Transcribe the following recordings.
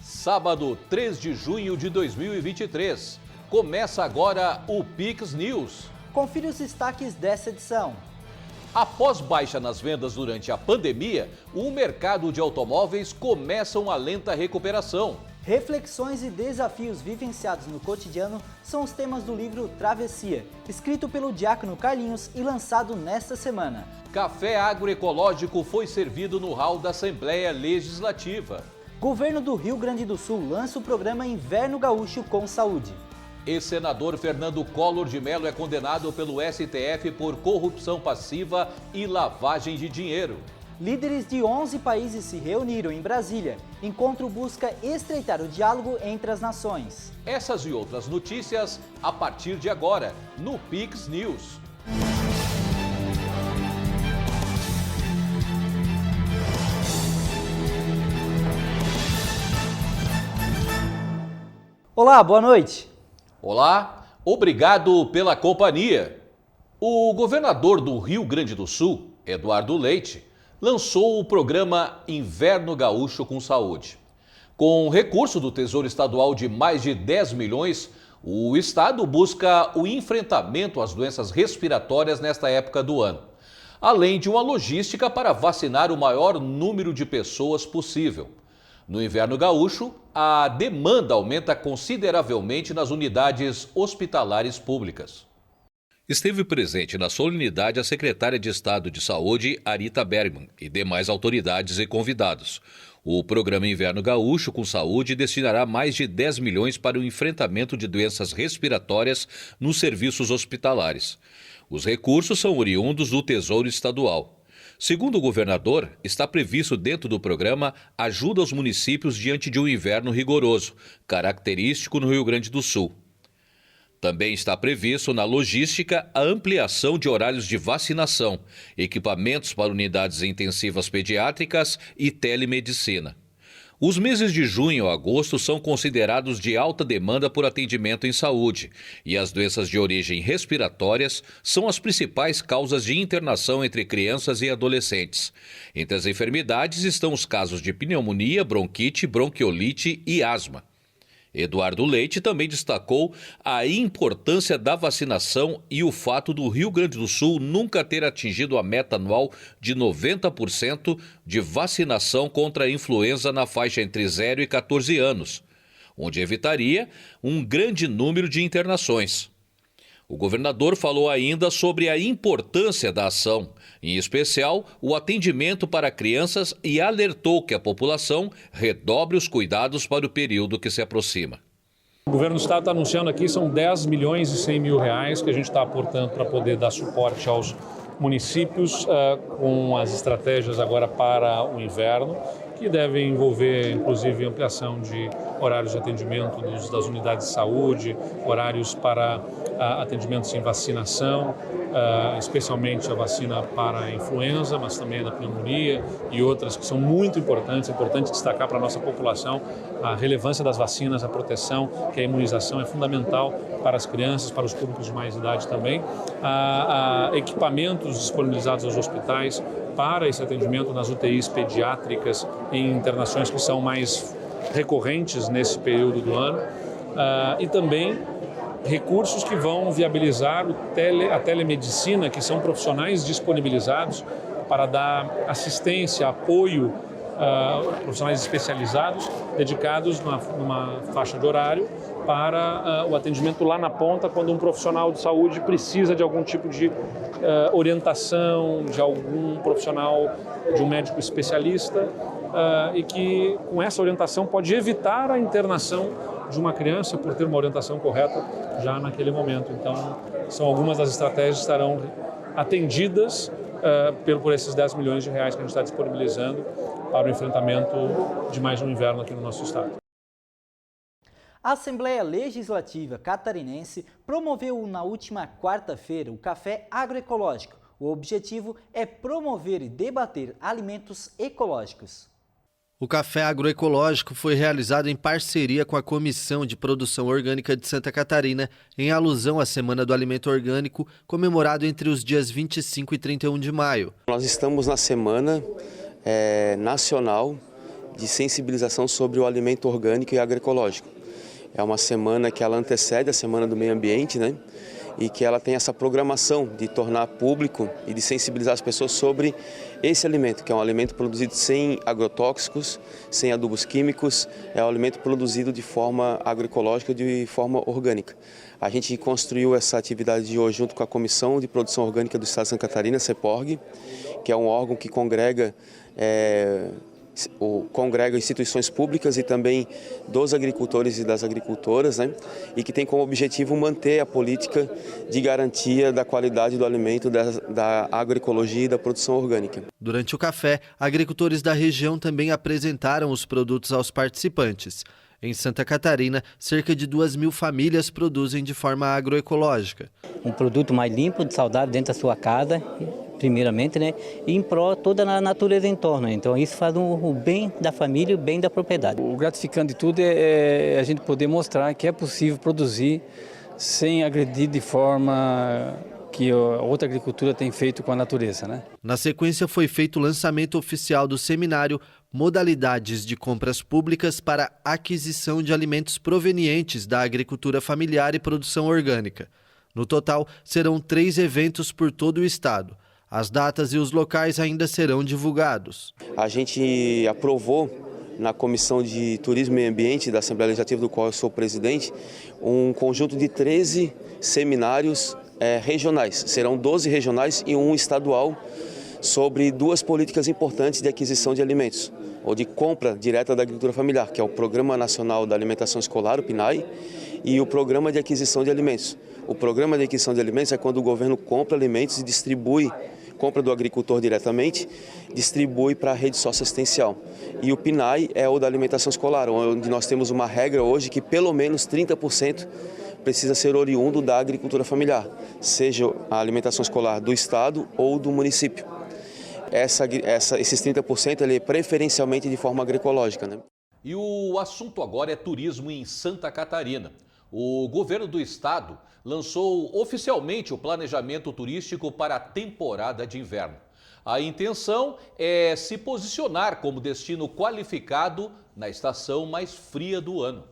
Sábado, 3 de junho de 2023. Começa agora o Pix News. Confira os destaques dessa edição. Após baixa nas vendas durante a pandemia, o mercado de automóveis começa uma lenta recuperação. Reflexões e desafios vivenciados no cotidiano são os temas do livro Travessia, escrito pelo diácono Carlinhos e lançado nesta semana. Café agroecológico foi servido no hall da Assembleia Legislativa. Governo do Rio Grande do Sul lança o programa Inverno Gaúcho com Saúde. Ex-senador Fernando Collor de Mello é condenado pelo STF por corrupção passiva e lavagem de dinheiro. Líderes de 11 países se reuniram em Brasília. Encontro busca estreitar o diálogo entre as nações. Essas e outras notícias a partir de agora, no Pix News. Olá, boa noite. Olá, obrigado pela companhia. O governador do Rio Grande do Sul, Eduardo Leite, lançou o programa Inverno Gaúcho com Saúde. Com recurso do Tesouro Estadual de mais de 10 milhões, o Estado busca o enfrentamento às doenças respiratórias nesta época do ano, além de uma logística para vacinar o maior número de pessoas possível. No Inverno Gaúcho, a demanda aumenta consideravelmente nas unidades hospitalares públicas. Esteve presente na solenidade a secretária de Estado de Saúde, Arita Bergman, e demais autoridades e convidados. O programa Inverno Gaúcho com Saúde destinará mais de 10 milhões para o enfrentamento de doenças respiratórias nos serviços hospitalares. Os recursos são oriundos do Tesouro Estadual. Segundo o governador, está previsto dentro do programa ajuda aos municípios diante de um inverno rigoroso, característico no Rio Grande do Sul. Também está previsto na logística a ampliação de horários de vacinação, equipamentos para unidades intensivas pediátricas e telemedicina. Os meses de junho a agosto são considerados de alta demanda por atendimento em saúde e as doenças de origem respiratórias são as principais causas de internação entre crianças e adolescentes. Entre as enfermidades estão os casos de pneumonia, bronquite, bronquiolite e asma. Eduardo Leite também destacou a importância da vacinação e o fato do Rio Grande do Sul nunca ter atingido a meta anual de 90% de vacinação contra a influenza na faixa entre 0 e 14 anos, onde evitaria um grande número de internações. O governador falou ainda sobre a importância da ação, em especial o atendimento para crianças, e alertou que a população redobre os cuidados para o período que se aproxima. O governo do estado está anunciando aqui, são 10 milhões e 100 mil reais que a gente está aportando para poder dar suporte aos municípios com as estratégias agora para o inverno, que devem envolver, inclusive, ampliação de horários de atendimento das unidades de saúde, horários para atendimentos em vacinação, especialmente a vacina para a influenza, mas também a da pneumonia e outras que são muito importantes. É importante destacar para a nossa população a relevância das vacinas, a proteção, que a imunização é fundamental para as crianças, para os públicos de mais idade também. Equipamentos disponibilizados aos hospitais para esse atendimento nas UTIs pediátricas e internações que são mais recorrentes nesse período do ano, e também recursos que vão viabilizar a telemedicina, que são profissionais disponibilizados para dar assistência, apoio, profissionais especializados dedicados numa faixa de horário para o atendimento lá na ponta, quando um profissional de saúde precisa de algum tipo de orientação, de algum profissional, de um médico especialista, e que com essa orientação pode evitar a internação de uma criança por ter uma orientação correta já naquele momento. Então, são algumas das estratégias que estarão atendidas por esses 10 milhões de reais que a gente está disponibilizando para o enfrentamento de mais um inverno aqui no nosso estado. A Assembleia Legislativa Catarinense promoveu na última quarta-feira o Café Agroecológico. O objetivo é promover e debater alimentos ecológicos. O Café Agroecológico foi realizado em parceria com a Comissão de Produção Orgânica de Santa Catarina, em alusão à Semana do Alimento Orgânico, comemorado entre os dias 25 e 31 de maio. Nós estamos na Semana Nacional de sensibilização sobre o alimento orgânico e agroecológico. É uma semana que ela antecede a Semana do Meio Ambiente, né? E que ela tem essa programação de tornar público e de sensibilizar as pessoas sobre esse alimento, que é um alimento produzido sem agrotóxicos, sem adubos químicos, é um alimento produzido de forma agroecológica, de forma orgânica. A gente construiu essa atividade de hoje junto com a Comissão de Produção Orgânica do Estado de Santa Catarina, CEPORG, que é um órgão que congrega instituições públicas e também dos agricultores e das agricultoras, né? E que tem como objetivo manter a política de garantia da qualidade do alimento, da agroecologia e da produção orgânica. Durante o café, agricultores da região também apresentaram os produtos aos participantes. Em Santa Catarina, cerca de 2.000 famílias produzem de forma agroecológica. Um produto mais limpo, saudável dentro da sua casa, primeiramente, né? E em prol toda a natureza em torno. Então isso faz o bem da família e o bem da propriedade. O gratificante de tudo é a gente poder mostrar que é possível produzir sem agredir de forma que a outra agricultura tem feito com a natureza, né? Na sequência foi feito o lançamento oficial do seminário Modalidades de Compras Públicas para Aquisição de Alimentos Provenientes da Agricultura Familiar e Produção Orgânica. No total, serão 3 eventos por todo o estado. As datas e os locais ainda serão divulgados. A gente aprovou na Comissão de Turismo e Meio Ambiente da Assembleia Legislativa, do qual eu sou presidente, um conjunto de 13 seminários regionais. Serão 12 regionais e um estadual sobre 2 políticas importantes de aquisição de alimentos, ou de compra direta da agricultura familiar, que é o Programa Nacional da Alimentação Escolar, o PNAE, e o Programa de Aquisição de Alimentos. O Programa de Aquisição de Alimentos é quando o governo compra alimentos e distribui, compra do agricultor diretamente, distribui para a rede socioassistencial. E o PNAE é o da alimentação escolar, onde nós temos uma regra hoje que pelo menos 30% precisa ser oriundo da agricultura familiar, seja a alimentação escolar do estado ou do município. Esses 30% ele é preferencialmente de forma agroecológica, né? E o assunto agora é turismo em Santa Catarina. O governo do estado lançou oficialmente o planejamento turístico para a temporada de inverno. A intenção é se posicionar como destino qualificado na estação mais fria do ano.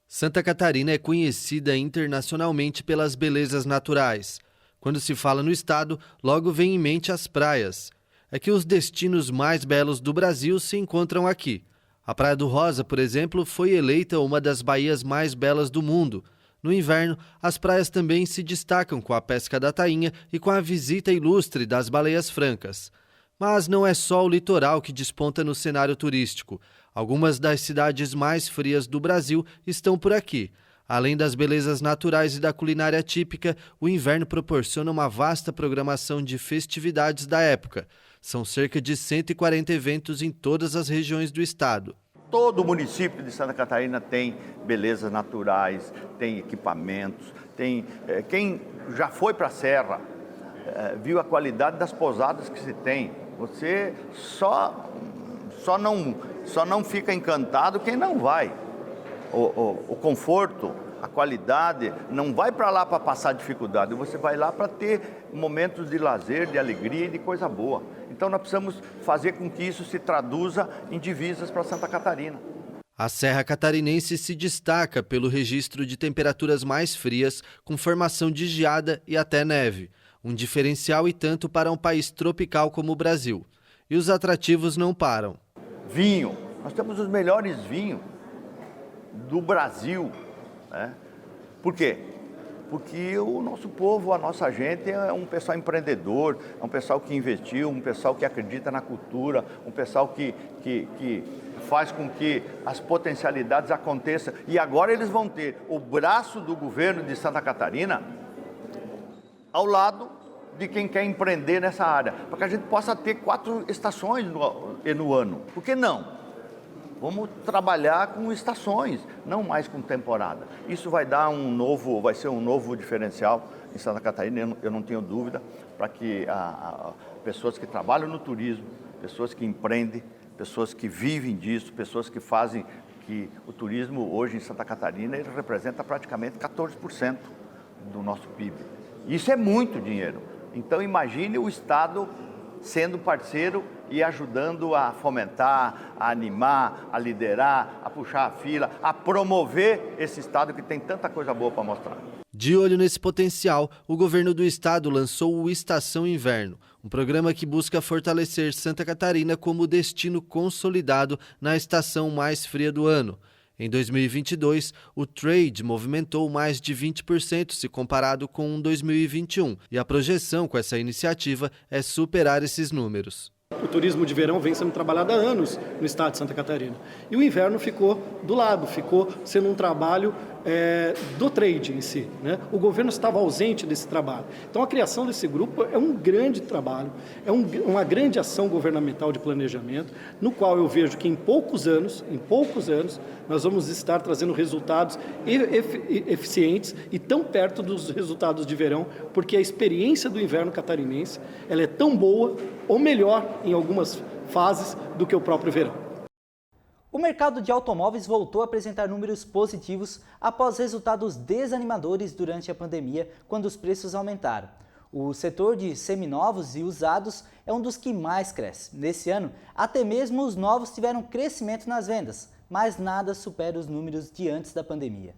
Santa Catarina é conhecida internacionalmente pelas belezas naturais. Quando se fala no estado, logo vem em mente as praias. É que os destinos mais belos do Brasil se encontram aqui. A Praia do Rosa, por exemplo, foi eleita uma das baías mais belas do mundo. No inverno, as praias também se destacam com a pesca da tainha e com a visita ilustre das baleias francas. Mas não é só o litoral que desponta no cenário turístico. Algumas das cidades mais frias do Brasil estão por aqui. Além das belezas naturais e da culinária típica, o inverno proporciona uma vasta programação de festividades da época. São cerca de 140 eventos em todas as regiões do estado. Todo o município de Santa Catarina tem belezas naturais, tem equipamentos, tem quem já foi para a Serra, viu a qualidade das pousadas que se tem. Você só não fica encantado quem não vai. O conforto, a qualidade, não vai para lá para passar dificuldade, você vai lá para ter momentos de lazer, de alegria e de coisa boa. Então nós precisamos fazer com que isso se traduza em divisas para Santa Catarina. A Serra Catarinense se destaca pelo registro de temperaturas mais frias, com formação de geada e até neve. Um diferencial e tanto para um país tropical como o Brasil. E os atrativos não param. Vinho, nós temos os melhores vinhos do Brasil, né? Por quê? Porque o nosso povo, a nossa gente é um pessoal empreendedor, é um pessoal que investiu, um pessoal que acredita na cultura, um pessoal que faz com que as potencialidades aconteçam. E agora eles vão ter o braço do governo de Santa Catarina ao lado de quem quer empreender nessa área, para que a gente possa ter 4 estações no ano. Por que não? Vamos trabalhar com estações, não mais com temporada. Isso vai ser um novo diferencial em Santa Catarina, eu não tenho dúvida, para que pessoas que trabalham no turismo, pessoas que empreendem, pessoas que vivem disso, pessoas que fazem que o turismo hoje em Santa Catarina ele representa praticamente 14% do nosso PIB. Isso é muito dinheiro. Então imagine o Estado sendo parceiro e ajudando a fomentar, a animar, a liderar, a puxar a fila, a promover esse estado que tem tanta coisa boa para mostrar. De olho nesse potencial, o governo do estado lançou o Estação Inverno, um programa que busca fortalecer Santa Catarina como destino consolidado na estação mais fria do ano. Em 2022, o trade movimentou mais de 20% se comparado com 2021, e a projeção com essa iniciativa é superar esses números. O turismo de verão vem sendo trabalhado há anos no estado de Santa Catarina. E o inverno ficou do lado, ficou sendo um trabalho do trade em si, né? O governo estava ausente desse trabalho. Então a criação desse grupo é um grande trabalho, é uma grande ação governamental de planejamento, no qual eu vejo que em poucos anos, nós vamos estar trazendo resultados eficientes e tão perto dos resultados de verão, porque a experiência do inverno catarinense ela é tão boa ou melhor em algumas fases do que o próprio verão. O mercado de automóveis voltou a apresentar números positivos após resultados desanimadores durante a pandemia, quando os preços aumentaram. O setor de seminovos e usados é um dos que mais cresce. Nesse ano, até mesmo os novos tiveram crescimento nas vendas, mas nada supera os números de antes da pandemia.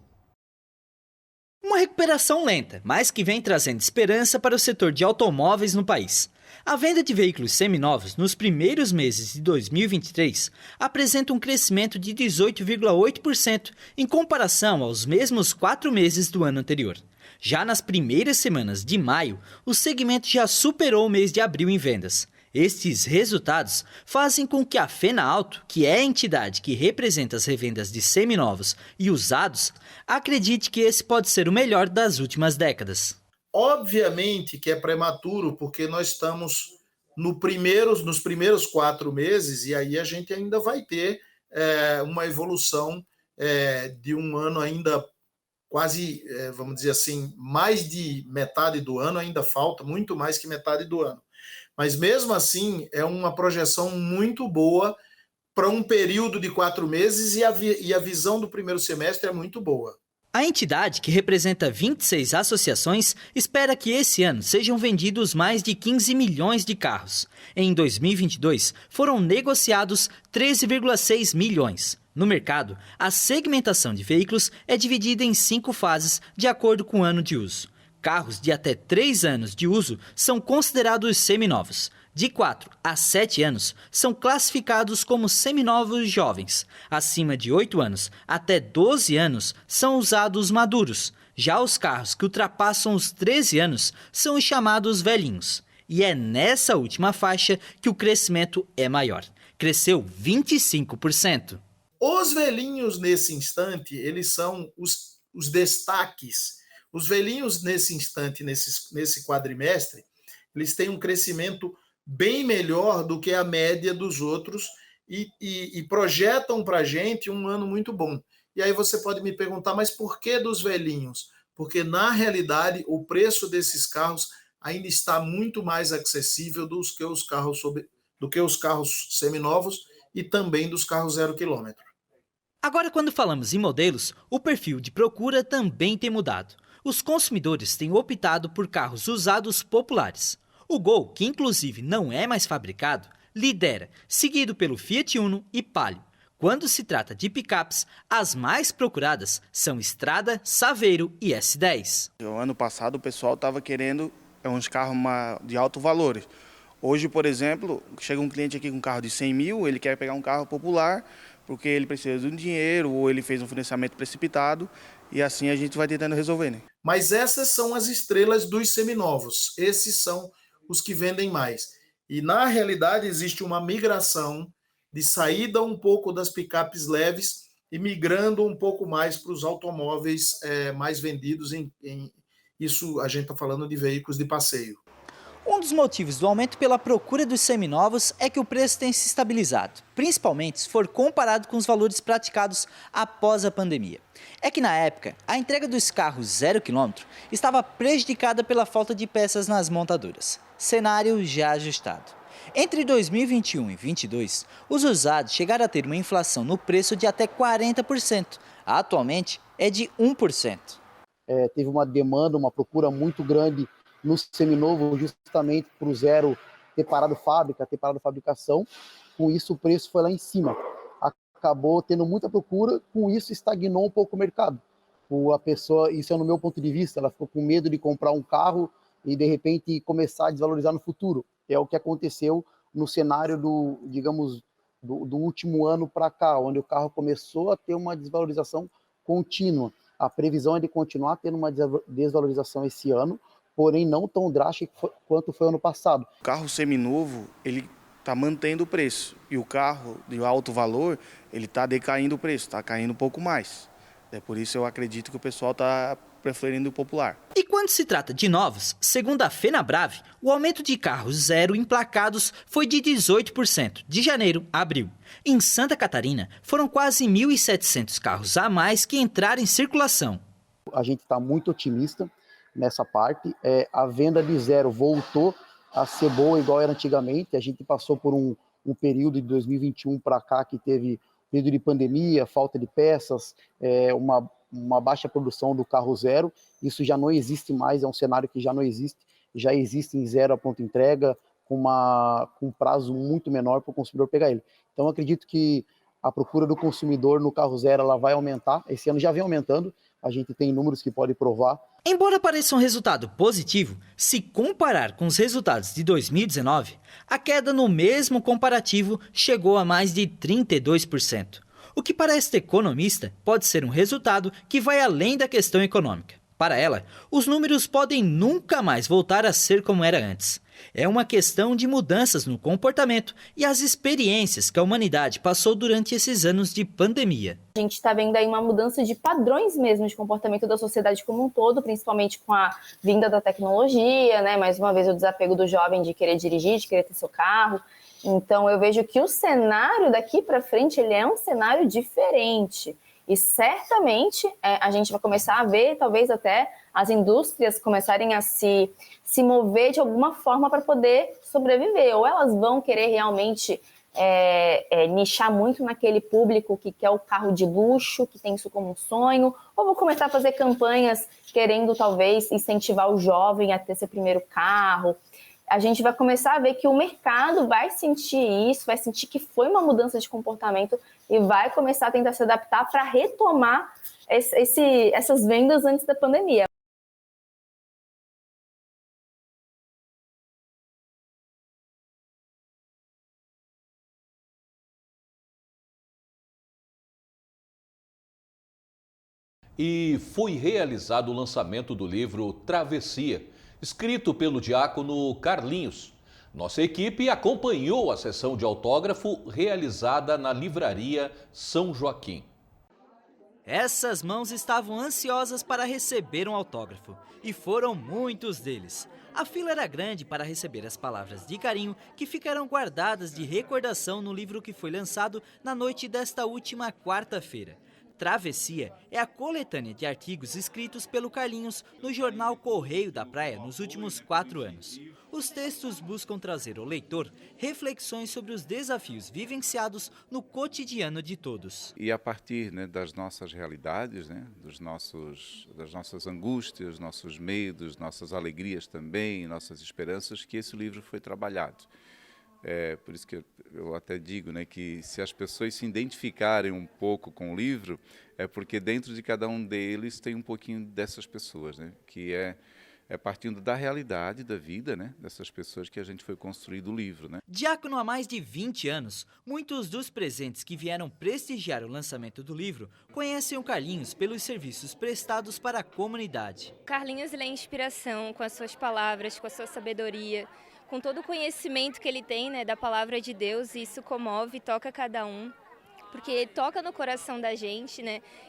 Uma recuperação lenta, mas que vem trazendo esperança para o setor de automóveis no país. A venda de veículos seminovos nos primeiros meses de 2023 apresenta um crescimento de 18,8% em comparação aos mesmos 4 meses do ano anterior. Já nas primeiras semanas de maio, o segmento já superou o mês de abril em vendas. Estes resultados fazem com que a Fenauto, que é a entidade que representa as revendas de seminovos e usados, acredite que esse pode ser o melhor das últimas décadas. Obviamente que é prematuro, porque nós estamos nos primeiros 4 meses e aí a gente ainda vai ter uma evolução de um ano ainda quase, vamos dizer assim, mais de metade do ano, ainda falta muito mais que metade do ano. Mas mesmo assim é uma projeção muito boa para um período de 4 meses e a visão do primeiro semestre é muito boa. A entidade, que representa 26 associações, espera que esse ano sejam vendidos mais de 15 milhões de carros. Em 2022, foram negociados 13,6 milhões. No mercado, a segmentação de veículos é dividida em 5 fases, de acordo com o ano de uso. Carros de até 3 anos de uso são considerados seminovos. De 4 a 7 anos, são classificados como seminovos jovens. Acima de 8 anos até 12 anos, são usados maduros. Já os carros que ultrapassam os 13 anos são os chamados velhinhos. E é nessa última faixa que o crescimento é maior. Cresceu 25%. Os velhinhos, nesse instante, eles são os destaques. Os velhinhos, nesse instante, nesse quadrimestre, eles têm um crescimento bem melhor do que a média dos outros e projetam para a gente um ano muito bom. E aí você pode me perguntar, mas por que dos velhinhos? Porque, na realidade, o preço desses carros ainda está muito mais acessível do que os carros seminovos e também dos carros 0 quilômetro. Agora, quando falamos em modelos, o perfil de procura também tem mudado. Os consumidores têm optado por carros usados populares. O Gol, que inclusive não é mais fabricado, lidera, seguido pelo Fiat Uno e Palio. Quando se trata de picapes, as mais procuradas são Strada, Saveiro e S10. No ano passado o pessoal estava querendo uns carros de alto valor. Hoje, por exemplo, chega um cliente aqui com um carro de 100 mil, ele quer pegar um carro popular porque ele precisa de um dinheiro ou ele fez um financiamento precipitado e assim a gente vai tentando resolver, né? Mas essas são as estrelas dos seminovos. Esses são os que vendem mais. E, na realidade, existe uma migração de saída um pouco das picapes leves e migrando um pouco mais para os automóveis mais vendidos. Isso a gente está falando de veículos de passeio. Um dos motivos do aumento pela procura dos seminovos é que o preço tem se estabilizado, principalmente se for comparado com os valores praticados após a pandemia. É que na época, a entrega dos carros 0 km estava prejudicada pela falta de peças nas montadoras. Cenário já ajustado. Entre 2021 e 2022, os usados chegaram a ter uma inflação no preço de até 40%. Atualmente, é de 1%. Teve uma demanda, uma procura muito grande no seminovo, justamente para o 0 ter parado fábrica, ter parado fabricação. Com isso, o preço foi lá em cima. Acabou tendo muita procura, com isso estagnou um pouco o mercado. A pessoa, isso é no meu ponto de vista, ela ficou com medo de comprar um carro e de repente começar a desvalorizar no futuro. É o que aconteceu no cenário do último ano para cá, onde o carro começou a ter uma desvalorização contínua. A previsão é de continuar tendo uma desvalorização esse ano, porém não tão drástica quanto foi ano passado. O carro seminovo, ele está mantendo o preço, e o carro de alto valor, ele está decaindo o preço, está caindo um pouco mais. É por isso eu acredito que o pessoal está preferindo o popular. E quando se trata de novos, segundo a Fenabrave, o aumento de carros zero emplacados foi de 18%, de janeiro a abril. Em Santa Catarina, foram quase 1.700 carros a mais que entraram em circulação. A gente está muito otimista nessa parte. A venda de zero voltou a ser boa igual era antigamente. A gente passou por um período de 2021 para cá que teve período de pandemia, falta de peças, uma baixa produção do carro zero. Isso já não existe mais, é um cenário que já não existe. Já existe em zero a pronta entrega, com um prazo muito menor para o consumidor pegar ele. Então, acredito que a procura do consumidor no carro zero ela vai aumentar. Esse ano já vem aumentando, a gente tem números que podem provar. Embora pareça um resultado positivo, se comparar com os resultados de 2019, a queda no mesmo comparativo chegou a mais de 32%. O que para esta economista pode ser um resultado que vai além da questão econômica. Para ela, os números podem nunca mais voltar a ser como era antes. É uma questão de mudanças no comportamento e as experiências que a humanidade passou durante esses anos de pandemia. A gente está vendo aí uma mudança de padrões mesmo de comportamento da sociedade como um todo, principalmente com a vinda da tecnologia, né? Mais uma vez o desapego do jovem de querer dirigir, de querer ter seu carro. Então eu vejo que o cenário daqui para frente ele é um cenário diferente. E certamente a gente vai começar a ver, talvez até as indústrias começarem a se mover de alguma forma para poder sobreviver. Ou elas vão querer realmente nichar muito naquele público que quer o carro de luxo, que tem isso como um sonho, ou vão começar a fazer campanhas querendo talvez incentivar o jovem a ter seu primeiro carro. A gente vai começar a ver que o mercado vai sentir isso, vai sentir que foi uma mudança de comportamento e vai começar a tentar se adaptar para retomar essas vendas antes da pandemia. E foi realizado o lançamento do livro Travessia, escrito pelo diácono Carlinhos. Nossa equipe acompanhou a sessão de autógrafo realizada na livraria São Joaquim. Essas mãos estavam ansiosas para receber um autógrafo, e foram muitos deles. A fila era grande para receber as palavras de carinho que ficarão guardadas de recordação no livro que foi lançado na noite desta última quarta-feira. Travessia é a coletânea de artigos escritos pelo Carlinhos no jornal Correio da Praia nos últimos 4 anos. Os textos buscam trazer ao leitor reflexões sobre os desafios vivenciados no cotidiano de todos. E a partir das nossas realidades, das nossas angústias, nossos medos, nossas alegrias também, nossas esperanças, que esse livro foi trabalhado. Por isso que eu até digo que se as pessoas se identificarem um pouco com o livro, é porque dentro de cada um deles tem um pouquinho dessas pessoas, que é partindo da realidade da vida dessas pessoas que a gente foi construindo o livro. Diácono há mais de 20 anos, muitos dos presentes que vieram prestigiar o lançamento do livro conhecem o Carlinhos pelos serviços prestados para a comunidade. Carlinhos ele é inspiração com as suas palavras, com a sua sabedoria, com todo o conhecimento que ele tem da palavra de Deus, e isso comove e toca cada um, porque toca no coração da gente,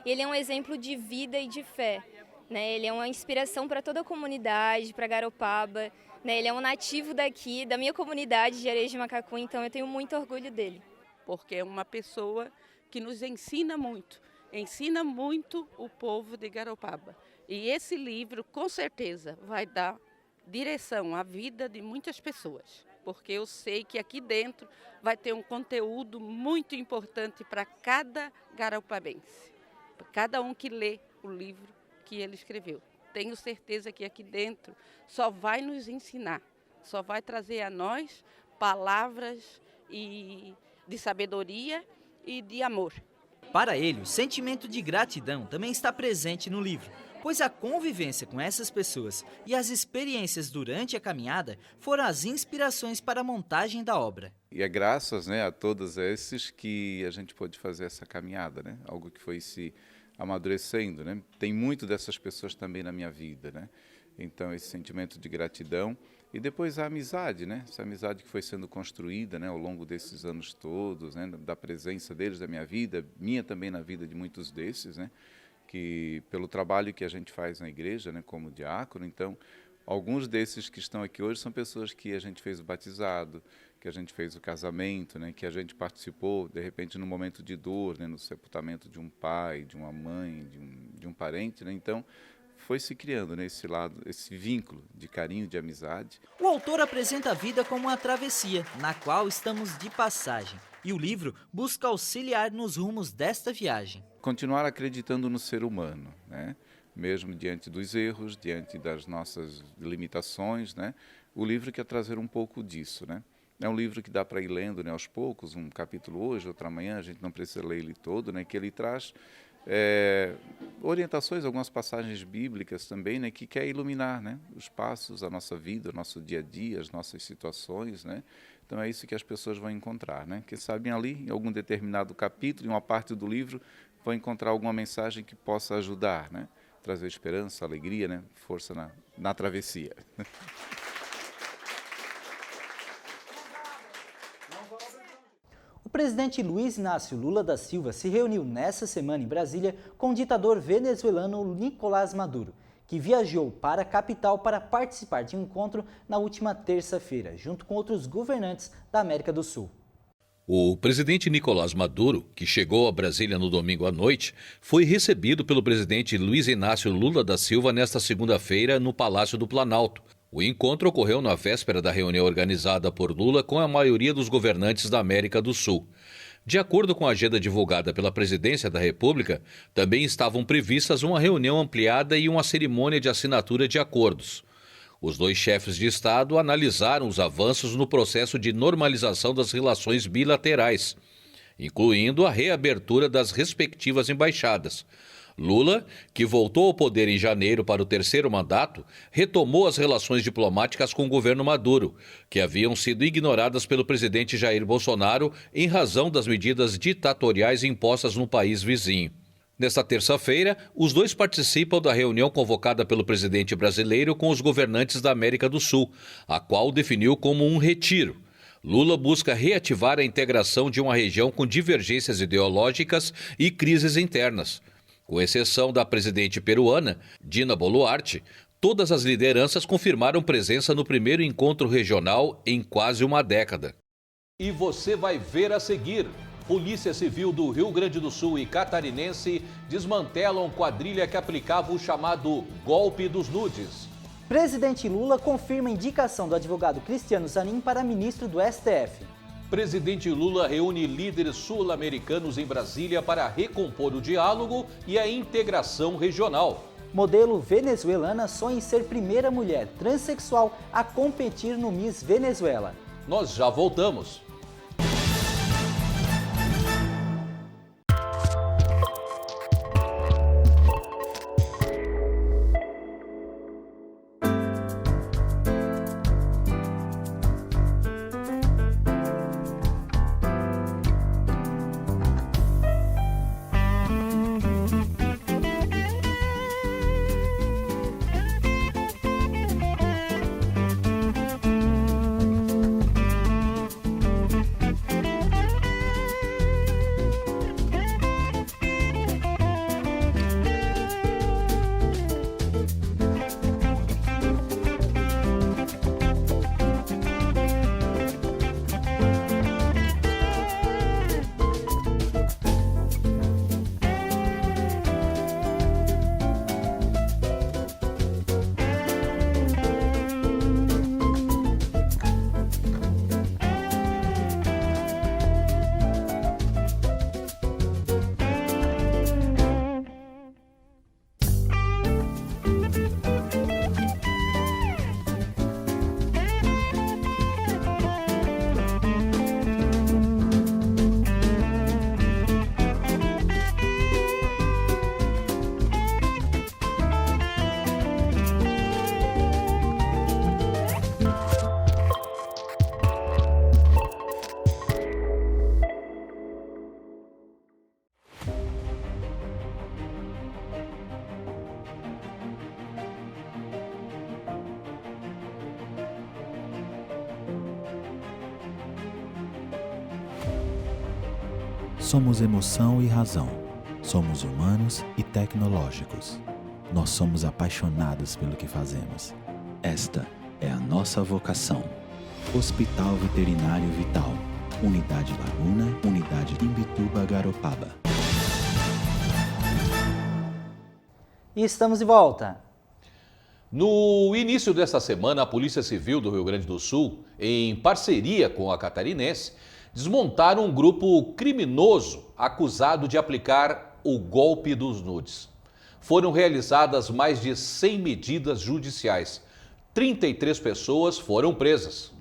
Ele é um exemplo de vida e de fé, Ele é uma inspiração para toda a comunidade, para Garopaba, Ele é um nativo daqui, da minha comunidade de Areias de Macacu, então eu tenho muito orgulho dele. Porque é uma pessoa que nos ensina muito o povo de Garopaba. E esse livro, com certeza, vai dar direção à vida de muitas pessoas, porque eu sei que aqui dentro vai ter um conteúdo muito importante para cada garopabense, para cada um que lê o livro que ele escreveu. Tenho certeza que aqui dentro só vai nos ensinar, só vai trazer a nós palavras de sabedoria e de amor. Para ele, o sentimento de gratidão também está presente no livro, pois a convivência com essas pessoas e as experiências durante a caminhada foram as inspirações para a montagem da obra. E é graças, a todos esses que a gente pôde fazer essa caminhada, algo que foi se amadurecendo. Tem muito dessas pessoas também na minha vida. Então, esse sentimento de gratidão e depois a amizade, essa amizade que foi sendo construída ao longo desses anos todos, da presença deles na minha vida, minha também na vida de muitos desses, que pelo trabalho que a gente faz na igreja, como diácono. Então, alguns desses que estão aqui hoje são pessoas que a gente fez o batizado, que a gente fez o casamento, que a gente participou, de repente, no momento de dor, no sepultamento de um pai, de uma mãe, de um parente. Então, foi se criando esse lado, esse vínculo de carinho, de amizade. O autor apresenta a vida como uma travessia, na qual estamos de passagem. E o livro busca auxiliar nos rumos desta viagem. Continuar acreditando no ser humano, mesmo diante dos erros, diante das nossas limitações. O livro quer trazer um pouco disso. É um livro que dá para ir lendo aos poucos, um capítulo hoje, outro amanhã, a gente não precisa ler ele todo, que ele traz orientações, algumas passagens bíblicas também, que quer iluminar os passos, a nossa vida, o nosso dia a dia, as nossas situações. Então é isso que as pessoas vão encontrar. Quem sabe ali, em algum determinado capítulo, em uma parte do livro, vão encontrar alguma mensagem que possa ajudar, trazer esperança, alegria, força na travessia. O presidente Luiz Inácio Lula da Silva se reuniu nesta semana em Brasília com o ditador venezuelano Nicolás Maduro, que viajou para a capital para participar de um encontro na última terça-feira, junto com outros governantes da América do Sul. O presidente Nicolás Maduro, que chegou a Brasília no domingo à noite, foi recebido pelo presidente Luiz Inácio Lula da Silva nesta segunda-feira no Palácio do Planalto. O encontro ocorreu na véspera da reunião organizada por Lula com a maioria dos governantes da América do Sul. De acordo com a agenda divulgada pela Presidência da República, também estavam previstas uma reunião ampliada e uma cerimônia de assinatura de acordos. Os dois chefes de Estado analisaram os avanços no processo de normalização das relações bilaterais, incluindo a reabertura das respectivas embaixadas. Lula, que voltou ao poder em janeiro para o terceiro mandato, retomou as relações diplomáticas com o governo Maduro, que haviam sido ignoradas pelo presidente Jair Bolsonaro em razão das medidas ditatoriais impostas no país vizinho. Nesta terça-feira, os dois participam da reunião convocada pelo presidente brasileiro com os governantes da América do Sul, a qual definiu como um retiro. Lula busca reativar a integração de uma região com divergências ideológicas e crises internas. Com exceção da presidente peruana, Dina Boluarte, todas as lideranças confirmaram presença no primeiro encontro regional em quase uma década. E você vai ver a seguir. Polícia Civil do Rio Grande do Sul e catarinense desmantelam quadrilha que aplicava o chamado golpe dos nudes. Presidente Lula confirma a indicação do advogado Cristiano Zanin para ministro do STF. Presidente Lula reúne líderes sul-americanos em Brasília para recompor o diálogo e a integração regional. Modelo venezuelana sonha em ser primeira mulher transexual a competir no Miss Venezuela. Nós já voltamos. Somos emoção e razão. Somos humanos e tecnológicos. Nós somos apaixonados pelo que fazemos. Esta é a nossa vocação. Hospital Veterinário Vital. Unidade Laguna, Unidade Imbituba, Garopaba. E estamos de volta. No início desta semana, a Polícia Civil do Rio Grande do Sul, em parceria com a Catarinense, desmontaram um grupo criminoso acusado de aplicar o golpe dos nudes. Foram realizadas mais de 100 medidas judiciais. 33 pessoas foram presas.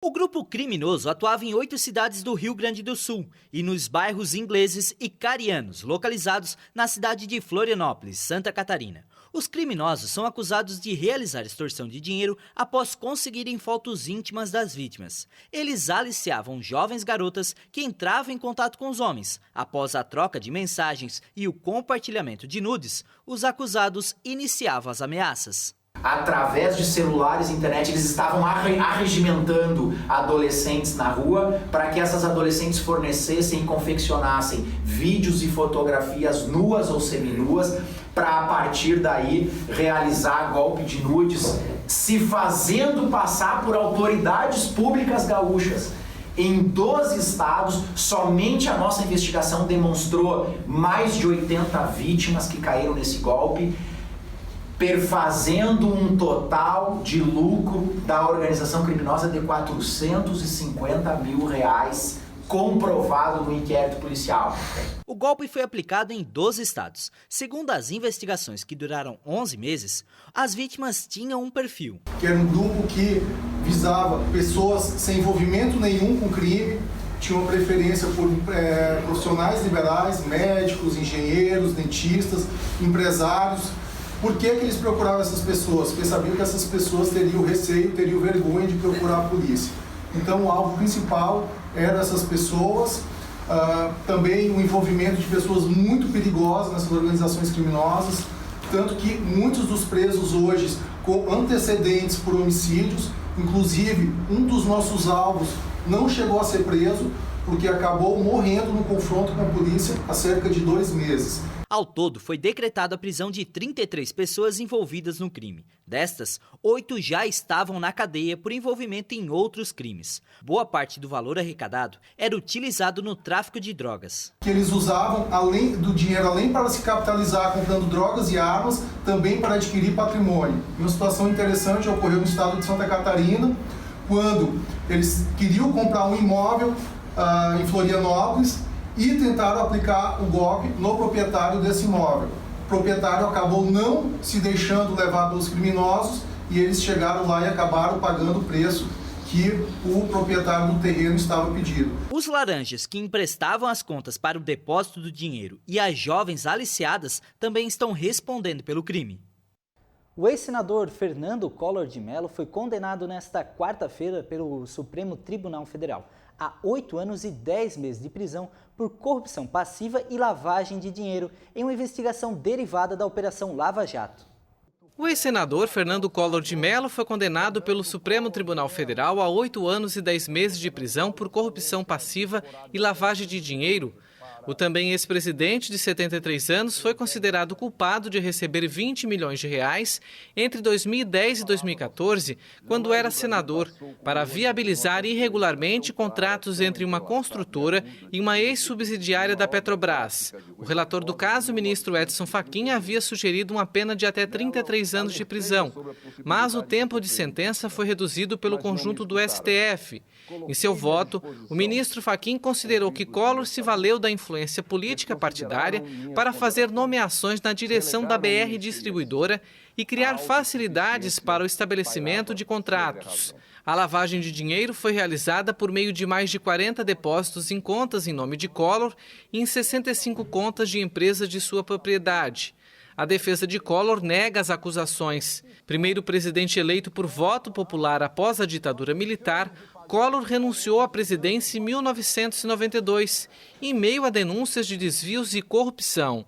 O grupo criminoso atuava em 8 cidades do Rio Grande do Sul e nos bairros Ingleses e Carianos, localizados na cidade de Florianópolis, Santa Catarina. Os criminosos são acusados de realizar extorsão de dinheiro após conseguirem fotos íntimas das vítimas. Eles aliciavam jovens garotas que entravam em contato com os homens. Após a troca de mensagens e o compartilhamento de nudes, os acusados iniciavam as ameaças. Através de celulares e internet, eles estavam arregimentando adolescentes na rua para que essas adolescentes fornecessem e confeccionassem vídeos e fotografias nuas ou seminuas para, a partir daí, realizar golpe de nudes, se fazendo passar por autoridades públicas gaúchas. Em 12 estados, somente a nossa investigação demonstrou mais de 80 vítimas que caíram nesse golpe, perfazendo um total de lucro da organização criminosa de R$450 mil, comprovado no inquérito policial. O golpe foi aplicado em 12 estados. Segundo as investigações, que duraram 11 meses, as vítimas tinham um perfil. Que era um grupo que visava pessoas sem envolvimento nenhum com crime, tinham preferência por profissionais liberais, médicos, engenheiros, dentistas, empresários. Por que eles procuravam essas pessoas? Porque sabiam que essas pessoas teriam receio, teriam vergonha de procurar a polícia. Então o alvo principal eram essas pessoas, também o envolvimento de pessoas muito perigosas nessas organizações criminosas, tanto que muitos dos presos hoje com antecedentes por homicídios, inclusive um dos nossos alvos não chegou a ser preso porque acabou morrendo no confronto com a polícia há cerca de 2 meses. Ao todo, foi decretada a prisão de 33 pessoas envolvidas no crime. Destas, 8 já estavam na cadeia por envolvimento em outros crimes. Boa parte do valor arrecadado era utilizado no tráfico de drogas. Que eles usavam além do dinheiro, além para se capitalizar comprando drogas e armas, também para adquirir patrimônio. E uma situação interessante ocorreu no estado de Santa Catarina, quando eles queriam comprar um imóvel em Florianópolis, e tentaram aplicar o golpe no proprietário desse imóvel. O proprietário acabou não se deixando levar pelos criminosos e eles chegaram lá e acabaram pagando o preço que o proprietário do terreno estava pedindo. Os laranjas que emprestavam as contas para o depósito do dinheiro e as jovens aliciadas também estão respondendo pelo crime. O ex-senador Fernando Collor de Mello foi condenado nesta quarta-feira pelo Supremo Tribunal Federal a 8 anos e 10 meses de prisão por corrupção passiva e lavagem de dinheiro em uma investigação derivada da Operação Lava Jato. O ex-senador Fernando Collor de Mello foi condenado pelo Supremo Tribunal Federal a 8 anos e 10 meses de prisão por corrupção passiva e lavagem de dinheiro. O também ex-presidente de 73 anos foi considerado culpado de receber R$20 milhões entre 2010 e 2014, quando era senador, para viabilizar irregularmente contratos entre uma construtora e uma ex-subsidiária da Petrobras. O relator do caso, o ministro Edson Fachin, havia sugerido uma pena de até 33 anos de prisão, mas o tempo de sentença foi reduzido pelo conjunto do STF. Em seu voto, o ministro Fachin considerou que Collor se valeu da influência política partidária para fazer nomeações na direção da BR Distribuidora e criar facilidades para o estabelecimento de contratos. A lavagem de dinheiro foi realizada por meio de mais de 40 depósitos em contas em nome de Collor e em 65 contas de empresas de sua propriedade. A defesa de Collor nega as acusações. Primeiro presidente eleito por voto popular após a ditadura militar, Collor renunciou à presidência em 1992, em meio a denúncias de desvios e corrupção.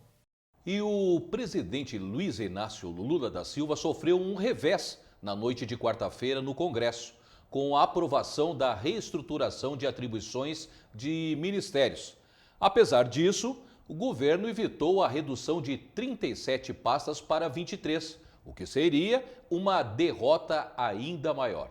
E o presidente Luiz Inácio Lula da Silva sofreu um revés na noite de quarta-feira no Congresso, com a aprovação da reestruturação de atribuições de ministérios. Apesar disso, o governo evitou a redução de 37 pastas para 23, o que seria uma derrota ainda maior.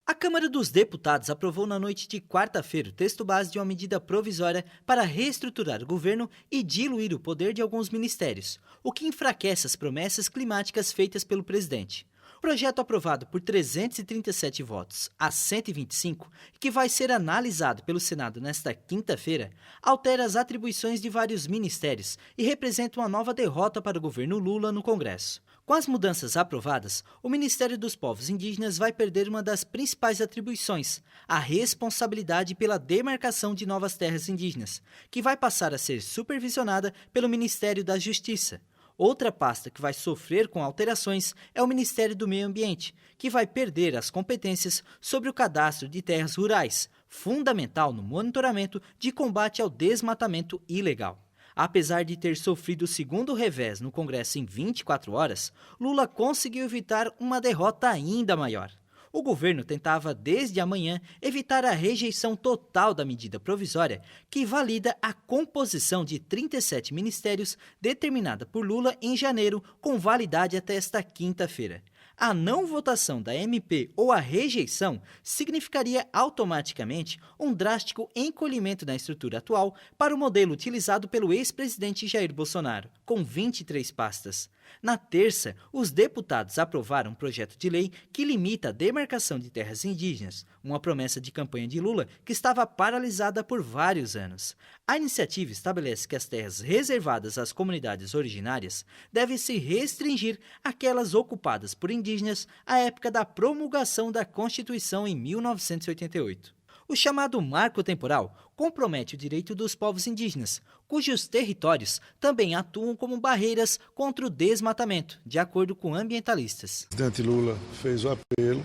A Câmara dos Deputados aprovou na noite de quarta-feira o texto base de uma medida provisória para reestruturar o governo e diluir o poder de alguns ministérios, o que enfraquece as promessas climáticas feitas pelo presidente. O projeto aprovado por 337 votos a 125, que vai ser analisado pelo Senado nesta quinta-feira, altera as atribuições de vários ministérios e representa uma nova derrota para o governo Lula no Congresso. Com as mudanças aprovadas, o Ministério dos Povos Indígenas vai perder uma das principais atribuições, a responsabilidade pela demarcação de novas terras indígenas, que vai passar a ser supervisionada pelo Ministério da Justiça. Outra pasta que vai sofrer com alterações é o Ministério do Meio Ambiente, que vai perder as competências sobre o cadastro de terras rurais, fundamental no monitoramento de combate ao desmatamento ilegal. Apesar de ter sofrido o segundo revés no Congresso em 24 horas, Lula conseguiu evitar uma derrota ainda maior. O governo tentava, desde amanhã, evitar a rejeição total da medida provisória, que valida a composição de 37 ministérios determinada por Lula em janeiro, com validade até esta quinta-feira. A não votação da MP ou a rejeição significaria automaticamente um drástico encolhimento da estrutura atual para o modelo utilizado pelo ex-presidente Jair Bolsonaro, com 23 pastas. Na terça, os deputados aprovaram um projeto de lei que limita a demarcação de terras indígenas, uma promessa de campanha de Lula que estava paralisada por vários anos. A iniciativa estabelece que as terras reservadas às comunidades originárias devem se restringir àquelas ocupadas por indígenas à época da promulgação da Constituição em 1988. O chamado Marco Temporal compromete o direito dos povos indígenas, cujos territórios também atuam como barreiras contra o desmatamento, de acordo com ambientalistas. O presidente Lula fez o apelo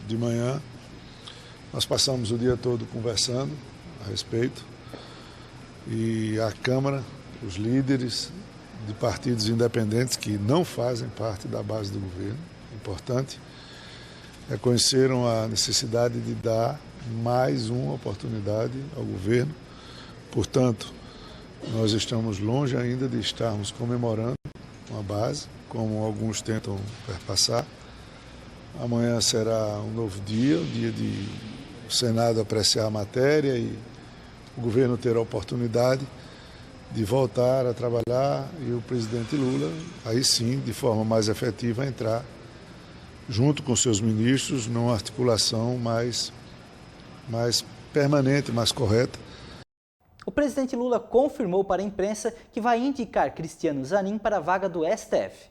de manhã, nós passamos o dia todo conversando a respeito e a Câmara, os líderes de partidos independentes que não fazem parte da base do governo, importante, reconheceram a necessidade de dar mais uma oportunidade ao governo. Portanto, nós estamos longe ainda de estarmos comemorando uma base, como alguns tentam perpassar. Amanhã será um novo dia, o dia de o Senado apreciar a matéria e o governo ter a oportunidade de voltar a trabalhar e o presidente Lula, aí sim, de forma mais efetiva, entrar junto com seus ministros numa articulação mais permanente, mais correta. O presidente Lula confirmou para a imprensa que vai indicar Cristiano Zanin para a vaga do STF.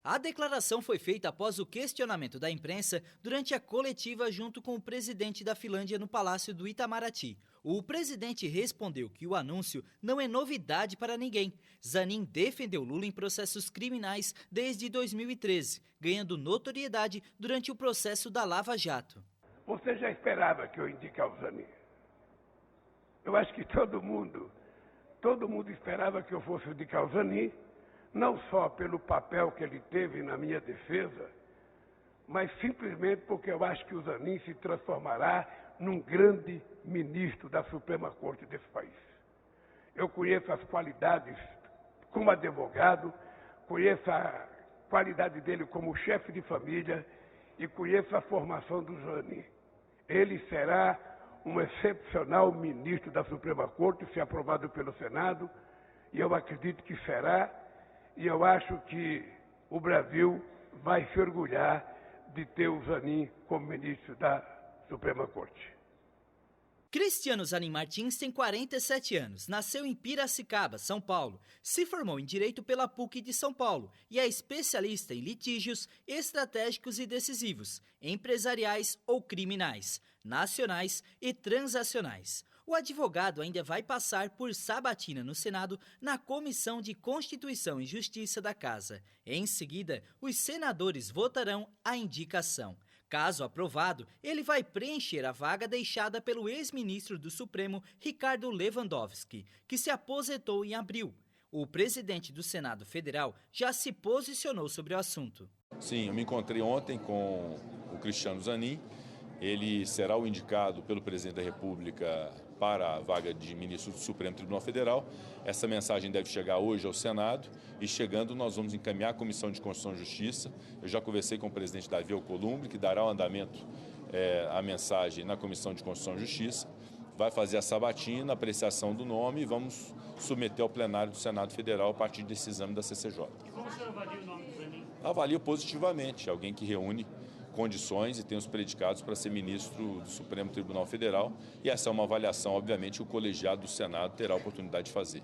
A declaração foi feita após o questionamento da imprensa durante a coletiva junto com o presidente da Finlândia no Palácio do Itamaraty. O presidente respondeu que o anúncio não é novidade para ninguém. Zanin defendeu Lula em processos criminais desde 2013, ganhando notoriedade durante o processo da Lava Jato. Você já esperava que eu indicasse o Zanin? Eu acho que todo mundo esperava que eu fosse indicar o Zanin, não só pelo papel que ele teve na minha defesa, mas simplesmente porque eu acho que o Zanin se transformará num grande ministro da Suprema Corte desse país. Eu conheço as qualidades como advogado, conheço a qualidade dele como chefe de família e conheço a formação do Zanin. Ele será um excepcional ministro da Suprema Corte, se aprovado pelo Senado, e eu acredito que será, e eu acho que o Brasil vai se orgulhar de ter o Zanin como ministro da Suprema Corte. Cristiano Zanin Martins tem 47 anos, nasceu em Piracicaba, São Paulo, se formou em Direito pela PUC de São Paulo e é especialista em litígios estratégicos e decisivos, empresariais ou criminais, nacionais e transacionais. O advogado ainda vai passar por sabatina no Senado na Comissão de Constituição e Justiça da Casa. Em seguida, os senadores votarão a indicação. Caso aprovado, ele vai preencher a vaga deixada pelo ex-ministro do Supremo, Ricardo Lewandowski, que se aposentou em abril. O presidente do Senado Federal já se posicionou sobre o assunto. Sim, eu me encontrei ontem com o Cristiano Zanin. Ele será o indicado pelo presidente da República para a vaga de ministro do Supremo Tribunal Federal. Essa mensagem deve chegar hoje ao Senado e, chegando, nós vamos encaminhar a Comissão de Constituição e Justiça. Eu já conversei com o presidente Davi Alcolumbre, que dará o andamento à mensagem na Comissão de Constituição e Justiça. Vai fazer a sabatina, a apreciação do nome e vamos submeter ao plenário do Senado Federal a partir desse exame da CCJ. E como o senhor avalia o nome do Zanin? Avalio positivamente, alguém que reúne condições e tem os predicados para ser ministro do Supremo Tribunal Federal, e essa é uma avaliação, obviamente, que o colegiado do Senado terá a oportunidade de fazer.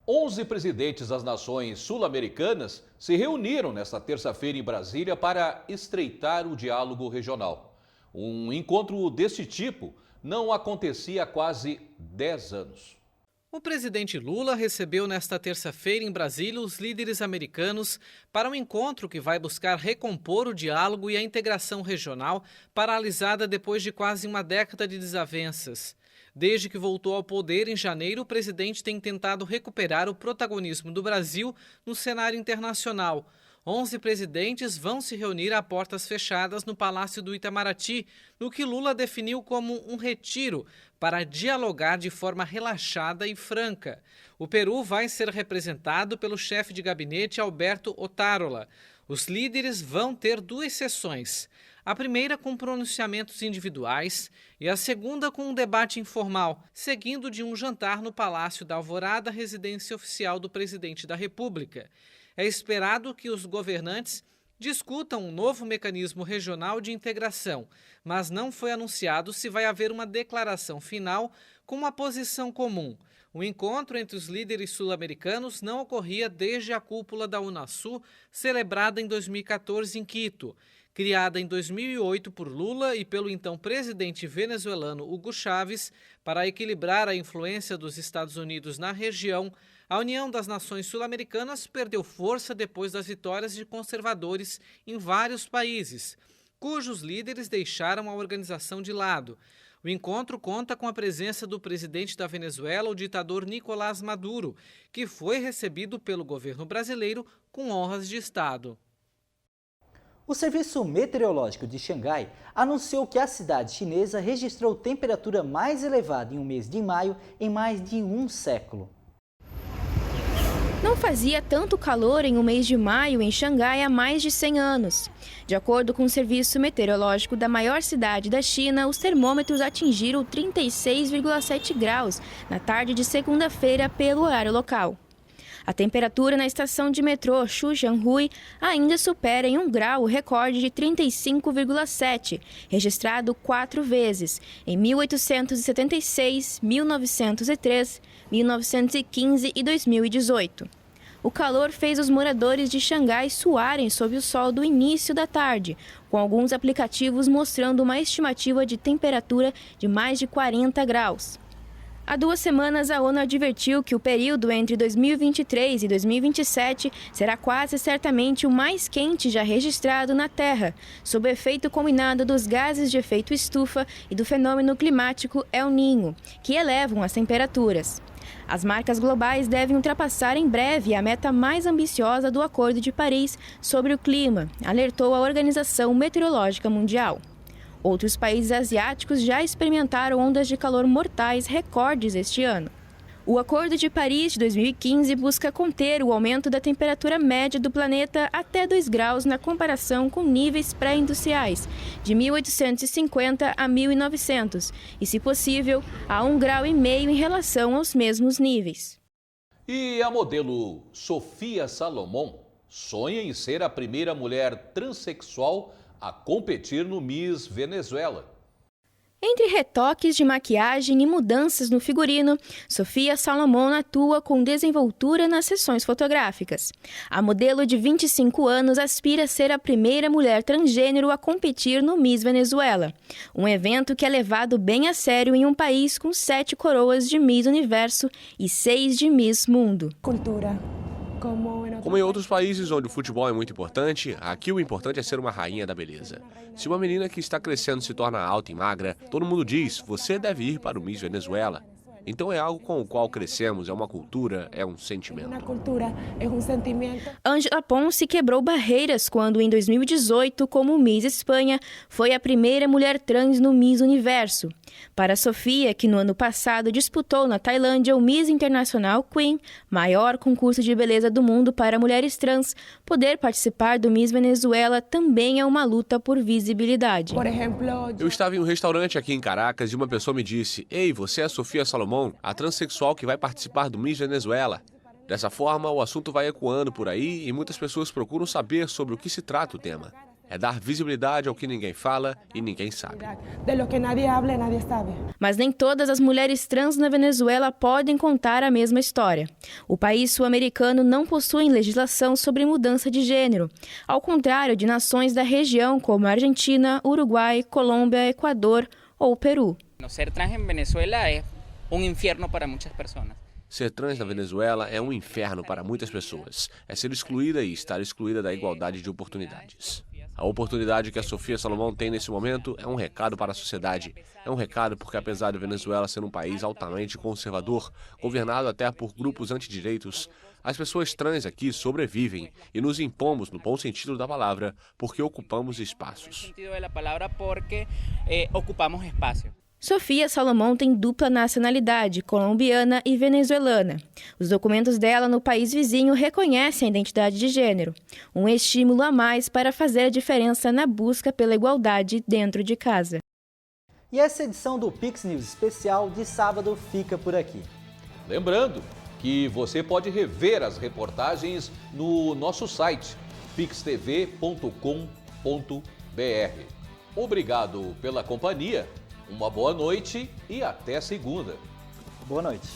11 presidentes das nações sul-americanas se reuniram nesta terça-feira em Brasília para estreitar o diálogo regional. Um encontro desse tipo não acontecia há quase 10 anos. O presidente Lula recebeu nesta terça-feira em Brasília os líderes americanos para um encontro que vai buscar recompor o diálogo e a integração regional paralisada depois de quase uma década de desavenças. Desde que voltou ao poder em janeiro, o presidente tem tentado recuperar o protagonismo do Brasil no cenário internacional. 11 presidentes vão se reunir a portas fechadas no Palácio do Itamaraty, no que Lula definiu como um retiro para dialogar de forma relaxada e franca. O Peru vai ser representado pelo chefe de gabinete Alberto Otárola. Os líderes vão ter 2 sessões. A primeira com pronunciamentos individuais e a segunda com um debate informal, seguindo de um jantar no Palácio da Alvorada, residência oficial do presidente da República. É esperado que os governantes discutam um novo mecanismo regional de integração, mas não foi anunciado se vai haver uma declaração final com uma posição comum. O encontro entre os líderes sul-americanos não ocorria desde a cúpula da Unasul, celebrada em 2014 em Quito. Criada em 2008 por Lula e pelo então presidente venezuelano Hugo Chávez, para equilibrar a influência dos Estados Unidos na região, a União das Nações Sul-Americanas perdeu força depois das vitórias de conservadores em vários países, cujos líderes deixaram a organização de lado. O encontro conta com a presença do presidente da Venezuela, o ditador Nicolás Maduro, que foi recebido pelo governo brasileiro com honras de Estado. O Serviço Meteorológico de Xangai anunciou que a cidade chinesa registrou temperatura mais elevada em um mês de maio em mais de um século. Não fazia tanto calor em um mês de maio em Xangai há mais de 100 anos. De acordo com o Serviço Meteorológico da maior cidade da China, os termômetros atingiram 36,7 graus na tarde de segunda-feira pelo horário local. A temperatura na estação de metrô Xujianhui ainda supera em 1 grau o recorde de 35,7, registrado 4 vezes, em 1876, 1903, 1915 e 2018. O calor fez os moradores de Xangai suarem sob o sol do início da tarde, com alguns aplicativos mostrando uma estimativa de temperatura de mais de 40 graus. Há 2 semanas, a ONU advertiu que o período entre 2023 e 2027 será quase certamente o mais quente já registrado na Terra, sob o efeito combinado dos gases de efeito estufa e do fenômeno climático El Niño, que elevam as temperaturas. As marcas globais devem ultrapassar em breve a meta mais ambiciosa do Acordo de Paris sobre o clima, alertou a Organização Meteorológica Mundial. Outros países asiáticos já experimentaram ondas de calor mortais recordes este ano. O Acordo de Paris de 2015 busca conter o aumento da temperatura média do planeta até 2 graus na comparação com níveis pré-industriais, de 1850 a 1900, e, se possível, a 1,5 grau em relação aos mesmos níveis. E a modelo Sofia Salomon sonha em ser a primeira mulher transexual a competir no Miss Venezuela. Entre retoques de maquiagem e mudanças no figurino, Sofia Salomon atua com desenvoltura nas sessões fotográficas. A modelo de 25 anos aspira a ser a primeira mulher transgênero a competir no Miss Venezuela, um evento que é levado bem a sério em um país com 7 coroas de Miss Universo e 6 de Miss Mundo. Como em outros países onde o futebol é muito importante, aqui o importante é ser uma rainha da beleza. Se uma menina que está crescendo se torna alta e magra, todo mundo diz, você deve ir para o Miss Venezuela. Então é algo com o qual crescemos, é uma cultura, é um sentimento. Ângela Ponce quebrou barreiras quando, em 2018, como Miss Espanha, foi a primeira mulher trans no Miss Universo. Para Sofia, que no ano passado disputou na Tailândia o Miss Internacional Queen, maior concurso de beleza do mundo para mulheres trans, poder participar do Miss Venezuela também é uma luta por visibilidade. Eu estava em um restaurante aqui em Caracas e uma pessoa me disse: "Ei, você é a Sofia Salomão, a transexual que vai participar do Miss Venezuela." Dessa forma, o assunto vai ecoando por aí e muitas pessoas procuram saber sobre o que se trata o tema. É dar visibilidade ao que ninguém fala e ninguém sabe. Mas nem todas as mulheres trans na Venezuela podem contar a mesma história. O país sul-americano não possui legislação sobre mudança de gênero, ao contrário de nações da região como a Argentina, Uruguai, Colômbia, Equador ou Peru. Ser trans em Venezuela é inferno para muitas pessoas. Ser trans na Venezuela é um inferno para muitas pessoas. É ser excluída e estar excluída da igualdade de oportunidades. A oportunidade que a Sofia Salomão tem nesse momento é um recado para a sociedade. É um recado porque, apesar de Venezuela ser um país altamente conservador, governado até por grupos antidireitos, as pessoas trans aqui sobrevivem e nos impomos, no bom sentido da palavra, porque ocupamos espaços. Sofia Salomão tem dupla nacionalidade, colombiana e venezuelana. Os documentos dela no país vizinho reconhecem a identidade de gênero, um estímulo a mais para fazer a diferença na busca pela igualdade dentro de casa. E essa edição do Pix News especial de sábado fica por aqui. Lembrando que você pode rever as reportagens no nosso site pixtv.com.br. Obrigado pela companhia. Uma boa noite e até segunda. Boa noite.